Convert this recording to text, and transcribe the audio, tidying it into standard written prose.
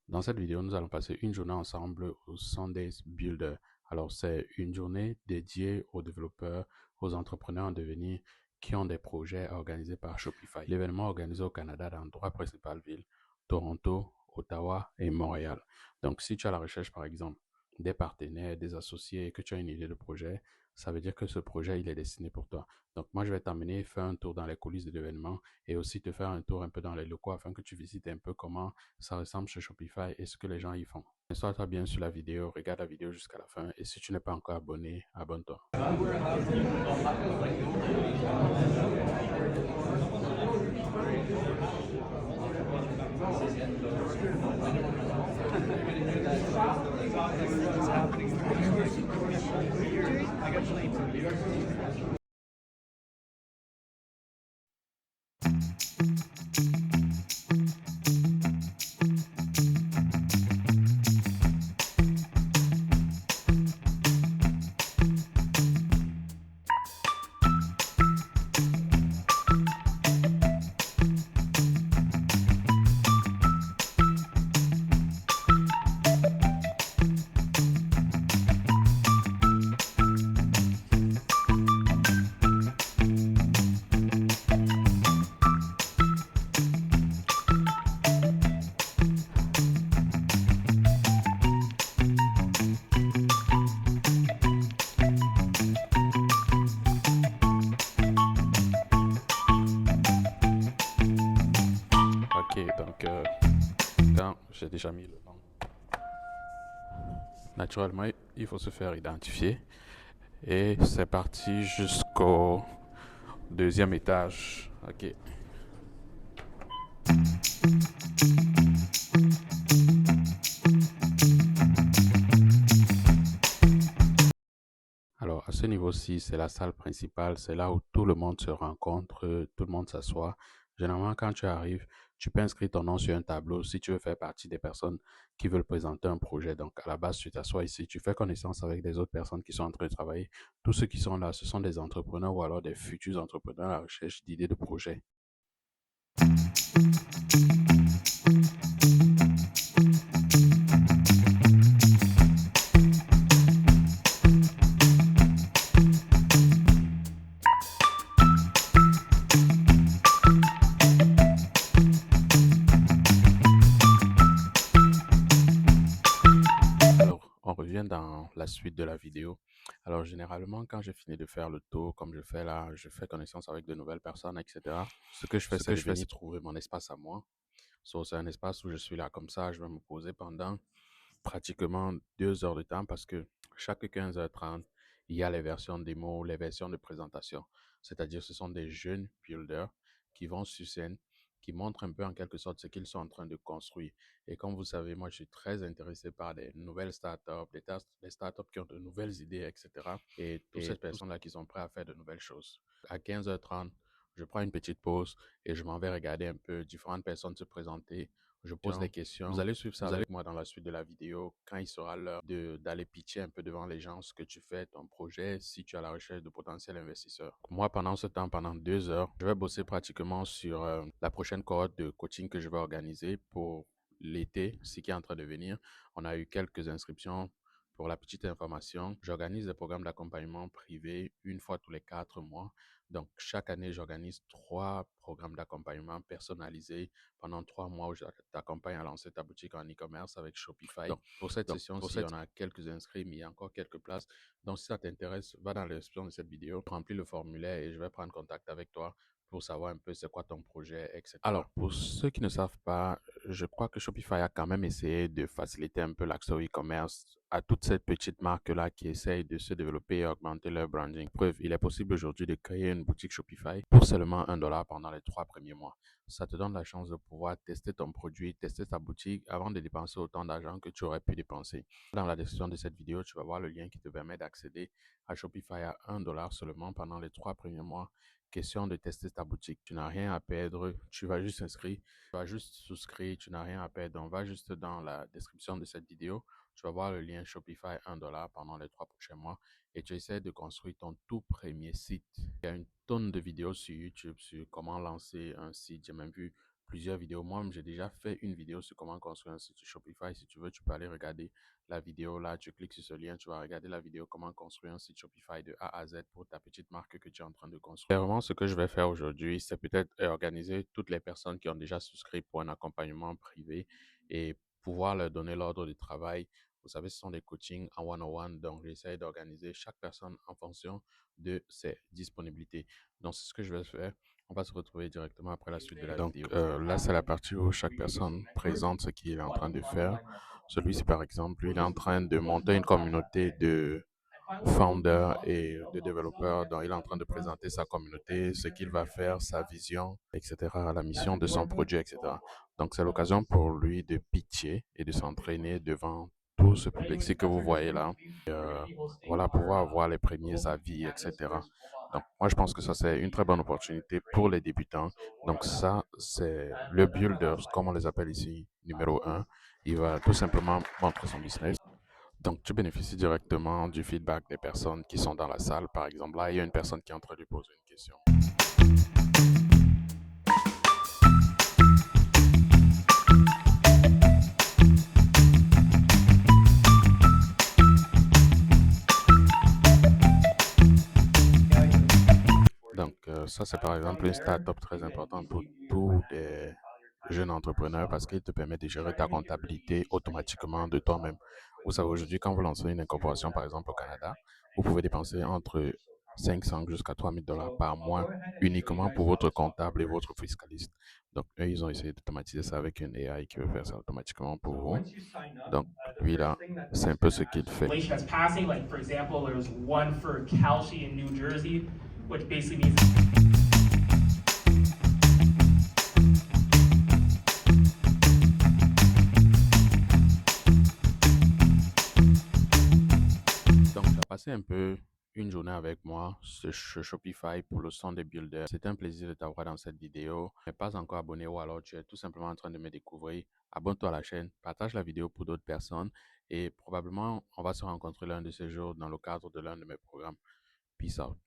Dans cette vidéo, nous allons passer une journée ensemble au Sundays Builder. Alors, c'est une journée dédiée aux développeurs, aux entrepreneurs en devenir qui ont des projets organisés par Shopify. L'événement organisé au Canada dans trois principales villes, Toronto, Ottawa et Montréal. Donc, si tu as la recherche, par exemple, des partenaires, des associés et que tu as une idée de projet, ça veut dire que ce projet, il est destiné pour toi. Donc, moi, je vais t'amener faire un tour dans les coulisses de l'événement et aussi te faire un tour un peu dans les locaux afin que tu visites un peu comment ça ressemble sur Shopify et ce que les gens y font. Installe-toi bien sur la vidéo, regarde la vidéo jusqu'à la fin et si tu n'es pas encore abonné, abonne-toi. Ok, donc quand j'ai déjà mis le nom, naturellement, il faut se faire identifier. Et c'est parti jusqu'au deuxième étage. Ok. Alors, à ce niveau-ci, c'est la salle principale. C'est là où tout le monde se rencontre, tout le monde s'assoit. Généralement, quand tu arrives, tu peux inscrire ton nom sur un tableau si tu veux faire partie des personnes qui veulent présenter un projet. Donc, à la base, tu t'assois ici, tu fais connaissance avec des autres personnes qui sont en train de travailler. Tous ceux qui sont là, ce sont des entrepreneurs ou alors des futurs entrepreneurs à la recherche d'idées de projets. Alors, on revient dans la suite de la vidéo. Alors, généralement, quand j'ai fini de faire le tour, comme je fais là, je fais connaissance avec de nouvelles personnes, etc. Ce que je fais, c'est de venir trouver mon espace à moi. C'est un espace où je suis là comme ça, je vais me poser pendant pratiquement 2 heures de temps parce que chaque 15h30, il y a les versions démo, les versions de présentation. C'est-à-dire, ce sont des jeunes builders qui vont sur scène, qui montrent un peu en quelque sorte ce qu'ils sont en train de construire. Et comme vous savez, moi, je suis très intéressé par des nouvelles startups, des startups qui ont de nouvelles idées, etc. Et toutes ces personnes-là qui sont prêtes à faire de nouvelles choses. À 15h30, je prends une petite pause et je m'en vais regarder un peu différentes personnes se présenter. Je pose des questions. Vous allez suivre ça avec moi dans la suite de la vidéo quand il sera l'heure d'aller pitcher un peu devant les gens ce que tu fais, ton projet, si tu as la recherche de potentiels investisseurs. Moi, pendant ce temps, pendant 2 heures, je vais bosser pratiquement sur la prochaine cohorte de coaching que je vais organiser pour l'été, ce qui est en train de venir. On a eu quelques inscriptions. Pour la petite information, j'organise des programmes d'accompagnement privé une fois tous les 4 mois. Donc, chaque année, j'organise 3 programmes d'accompagnement personnalisés pendant 3 mois où je t'accompagne à lancer ta boutique en e-commerce avec Shopify. Donc, pour cette session-ci, on a quelques inscrits, mais il y a encore quelques places. Donc, si ça t'intéresse, va dans la description de cette vidéo, remplis le formulaire et je vais prendre contact avec toi pour savoir un peu c'est quoi ton projet, etc. Alors, pour ceux qui ne savent pas, je crois que Shopify a quand même essayé de faciliter un peu l'accès au e-commerce à toutes ces petites marques-là qui essayent de se développer et augmenter leur branding. Preuve, il est possible aujourd'hui de créer une boutique Shopify pour seulement $1 pendant les 3 premiers mois. Ça te donne la chance de pouvoir tester ton produit, tester ta boutique avant de dépenser autant d'argent que tu aurais pu dépenser. Dans la description de cette vidéo, tu vas voir le lien qui te permet d'accéder à Shopify à $1 seulement pendant les 3 premiers mois. Question de tester ta boutique. Tu n'as rien à perdre. Tu vas juste inscrire, tu vas juste souscrire. Tu n'as rien à perdre. On va juste dans la description de cette vidéo. Tu vas voir le lien Shopify $1 pendant les 3 prochains mois et tu essaies de construire ton tout premier site. Il y a une tonne de vidéos sur YouTube sur comment lancer un site. J'ai même vu plusieurs vidéos. Moi-même, j'ai déjà fait une vidéo sur comment construire un site Shopify. Si tu veux, tu peux aller regarder la vidéo là. Tu cliques sur ce lien, tu vas regarder la vidéo comment construire un site Shopify de A à Z pour ta petite marque que tu es en train de construire. Vraiment, ce que je vais faire aujourd'hui, c'est peut-être organiser toutes les personnes qui ont déjà souscrit pour un accompagnement privé et pouvoir leur donner l'ordre de travail. Vous savez, ce sont des coachings en one-on-one, donc j'essaie d'organiser chaque personne en fonction de ses disponibilités. Donc, c'est ce que je vais faire. On va se retrouver directement après la suite de la vidéo. Donc, là, c'est la partie où chaque personne présente ce qu'il est en train de faire. Celui-ci, par exemple, lui, il est en train de monter une communauté de founder et de développeur. Donc, il est en train de présenter sa communauté, ce qu'il va faire, sa vision, etc., la mission de son produit, etc. Donc, c'est l'occasion pour lui de pitcher et de s'entraîner devant tout ce public-ci que vous voyez là. Voilà, pouvoir avoir les premiers avis, etc. Donc, moi, je pense que ça, c'est une très bonne opportunité pour les débutants. Donc, ça, c'est le builder, comme on les appelle ici, numéro un. Il va tout simplement montrer son business. Donc, tu bénéficies directement du feedback des personnes qui sont dans la salle. Par exemple, là, il y a une personne qui est en train de poser une question. Donc, ça, c'est par exemple une startup très importante pour tous les jeunes entrepreneurs parce qu'il te permet de gérer ta comptabilité automatiquement de toi-même. Vous savez, aujourd'hui, quand vous lancez une incorporation, par exemple au Canada, vous pouvez dépenser entre 500 jusqu'à 3 000 $ par mois uniquement pour votre comptable et votre fiscaliste. Donc, eux, ils ont essayé d'automatiser ça avec une AI qui veut faire ça automatiquement pour vous. Donc, lui, là, c'est un peu ce qu'il fait. That's passing. Like, for example, there's one for Kalshi in New Jersey, which basically means Donc, tu as passé un peu une journée avec moi sur Shopify pour le son des builders. C'était un plaisir de t'avoir dans cette vidéo. Tu n'es pas encore abonné ou alors tu es tout simplement en train de me découvrir. Abonne-toi à la chaîne, partage la vidéo pour d'autres personnes et probablement on va se rencontrer l'un de ces jours dans le cadre de l'un de mes programmes. Peace out.